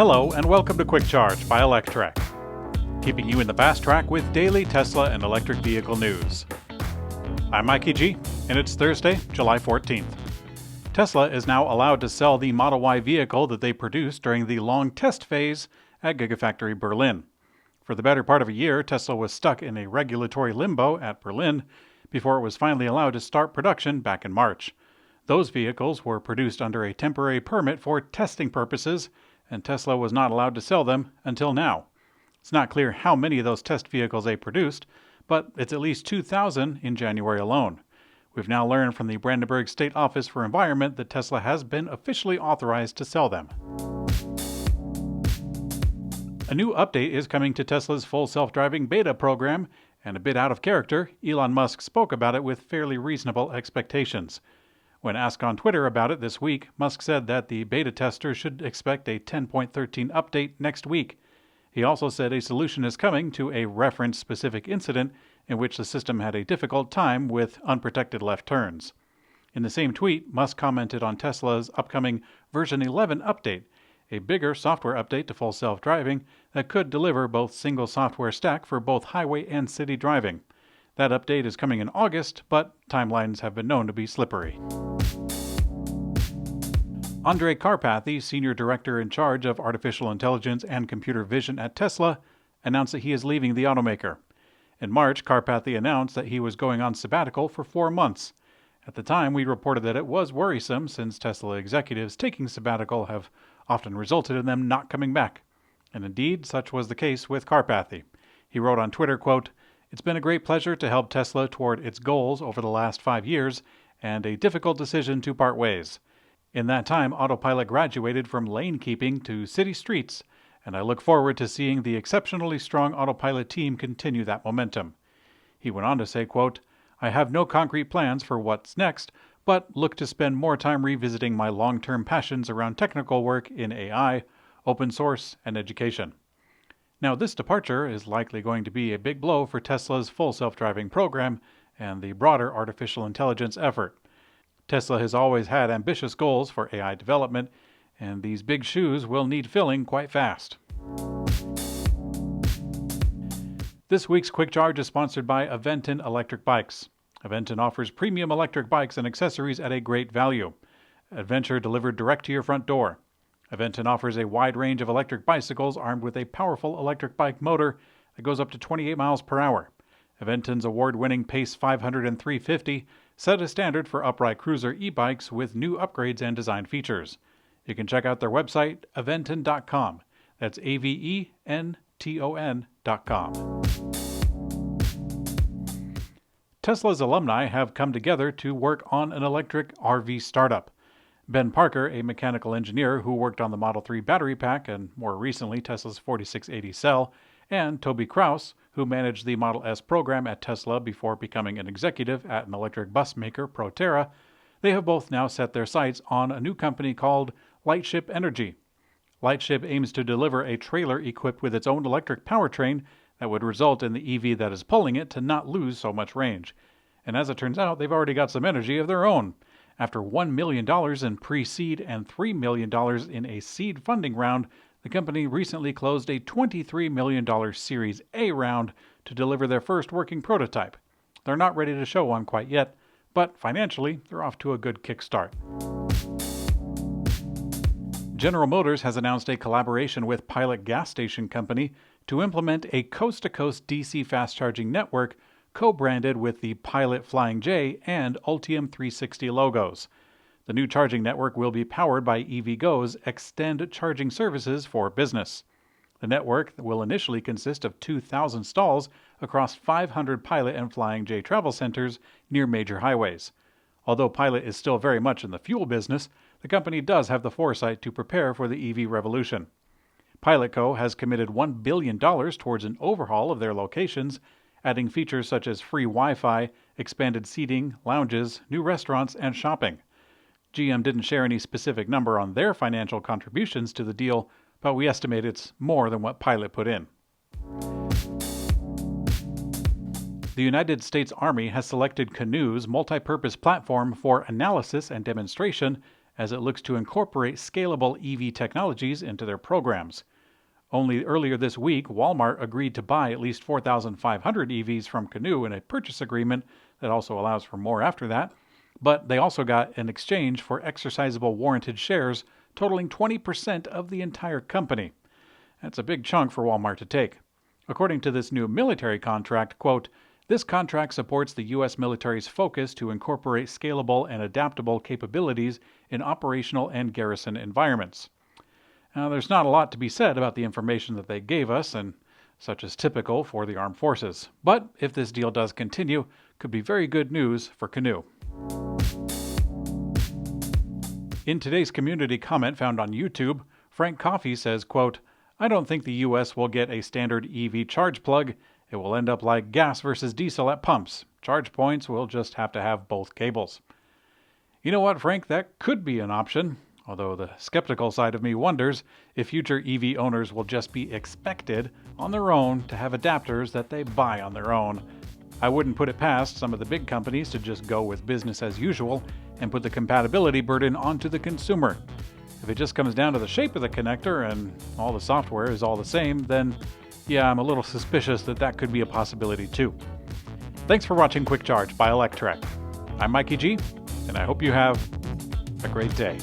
Hello and welcome to Quick Charge by Electrek, keeping you in the fast track with daily Tesla and electric vehicle news. I'm Mikey G, and it's Thursday, July 14th. Tesla is now allowed to sell the Model Y vehicle that they produced during the long test phase at Gigafactory Berlin. For the better part of a year, Tesla was stuck in a regulatory limbo at Berlin before it was finally allowed to start production back in March. Those vehicles were produced under a temporary permit for testing purposes, and Tesla was not allowed to sell them until now. It's not clear how many of those test vehicles they produced, but it's at least 2,000 in January alone. We've now learned from the Brandenburg State Office for Environment that Tesla has been officially authorized to sell them. A new update is coming to Tesla's full self-driving beta program, and a bit out of character, Elon Musk spoke about it with fairly reasonable expectations. When asked on Twitter about it this week, Musk said that the beta testers should expect a 10.13 update next week. He also said a solution is coming to a reference-specific incident in which the system had a difficult time with unprotected left turns. In the same tweet, Musk commented on Tesla's upcoming version 11 update, a bigger software update to full self-driving that could deliver both single software stack for both highway and city driving. That update is coming in August, but timelines have been known to be slippery. Andrej Karpathy, Senior Director in charge of Artificial Intelligence and Computer Vision at Tesla, announced that he is leaving the automaker. In March, Karpathy announced that he was going on sabbatical for 4 months. At the time, we reported that it was worrisome since Tesla executives taking sabbatical have often resulted in them not coming back. And indeed, such was the case with Karpathy. He wrote on Twitter, quote, "It's been a great pleasure to help Tesla toward its goals over the last 5 years, and a difficult decision to part ways. In that time, Autopilot graduated from lane keeping to city streets, and I look forward to seeing the exceptionally strong Autopilot team continue that momentum." He went on to say, quote, "I have no concrete plans for what's next, but look to spend more time revisiting my long-term passions around technical work in AI, open source, and education." Now, this departure is likely going to be a big blow for Tesla's full self-driving program and the broader artificial intelligence effort. Tesla has always had ambitious goals for AI development, and these big shoes will need filling quite fast. This week's Quick Charge is sponsored by Aventon electric bikes. Aventon offers premium electric bikes and accessories at a great value. Adventure delivered direct to your front door. Aventon offers a wide range of electric bicycles armed with a powerful electric bike motor that goes up to 28 miles per hour. Aventon's award-winning Pace 500 and 350 set a standard for upright cruiser e-bikes with new upgrades and design features. You can check out their website, aventon.com. That's Aventon.com. Tesla's alumni have come together to work on an electric RV startup. Ben Parker, a mechanical engineer who worked on the Model 3 battery pack and more recently Tesla's 4680 cell, and Toby Kraus, who managed the Model S program at Tesla before becoming an executive at an electric bus maker, Proterra, they have both now set their sights on a new company called Lightship Energy. Lightship aims to deliver a trailer equipped with its own electric powertrain that would result in the EV that is pulling it to not lose so much range. And as it turns out, they've already got some energy of their own. After $1 million in pre-seed and $3 million in a seed funding round, the company recently closed a $23 million Series A round to deliver their first working prototype. They're not ready to show one quite yet, but financially, they're off to a good kickstart. General Motors has announced a collaboration with Pilot Gas Station Company to implement a coast-to-coast DC fast-charging network co-branded with the Pilot Flying J and Ultium 360 logos. The new charging network will be powered by EVgo's Extend charging services for business. The network will initially consist of 2,000 stalls across 500 Pilot and Flying J travel centers near major highways. Although Pilot is still very much in the fuel business, the company does have the foresight to prepare for the EV revolution. Pilot Co. has committed $1 billion towards an overhaul of their locations, adding features such as free Wi-Fi, expanded seating, lounges, new restaurants, and shopping. GM didn't share any specific number on their financial contributions to the deal, but we estimate it's more than what Pilot put in. The United States Army has selected Canoo's multi-purpose platform for analysis and demonstration as it looks to incorporate scalable EV technologies into their programs. Only earlier this week, Walmart agreed to buy at least 4,500 EVs from Canoo in a purchase agreement that also allows for more after that, but they also got an exchange for exercisable warranted shares totaling 20% of the entire company. That's a big chunk for Walmart to take. According to this new military contract, quote, "This contract supports the U.S. military's focus to incorporate scalable and adaptable capabilities in operational and garrison environments." Now, there's not a lot to be said about the information that they gave us, and such is typical for the armed forces. But if this deal does continue, could be very good news for Canoo. In today's community comment found on YouTube, Frank Coffey says, quote, "I don't think the U.S. will get a standard EV charge plug. It will end up like gas versus diesel at pumps. Charge points will just have to have both cables." You know what, Frank? That could be an option. Although the skeptical side of me wonders if future EV owners will just be expected on their own to have adapters that they buy on their own. I wouldn't put it past some of the big companies to just go with business as usual and put the compatibility burden onto the consumer. If it just comes down to the shape of the connector and all the software is all the same, then yeah, I'm a little suspicious that that could be a possibility too. Thanks for watching Quick Charge by Electrek. I'm Mikey G, and I hope you have a great day.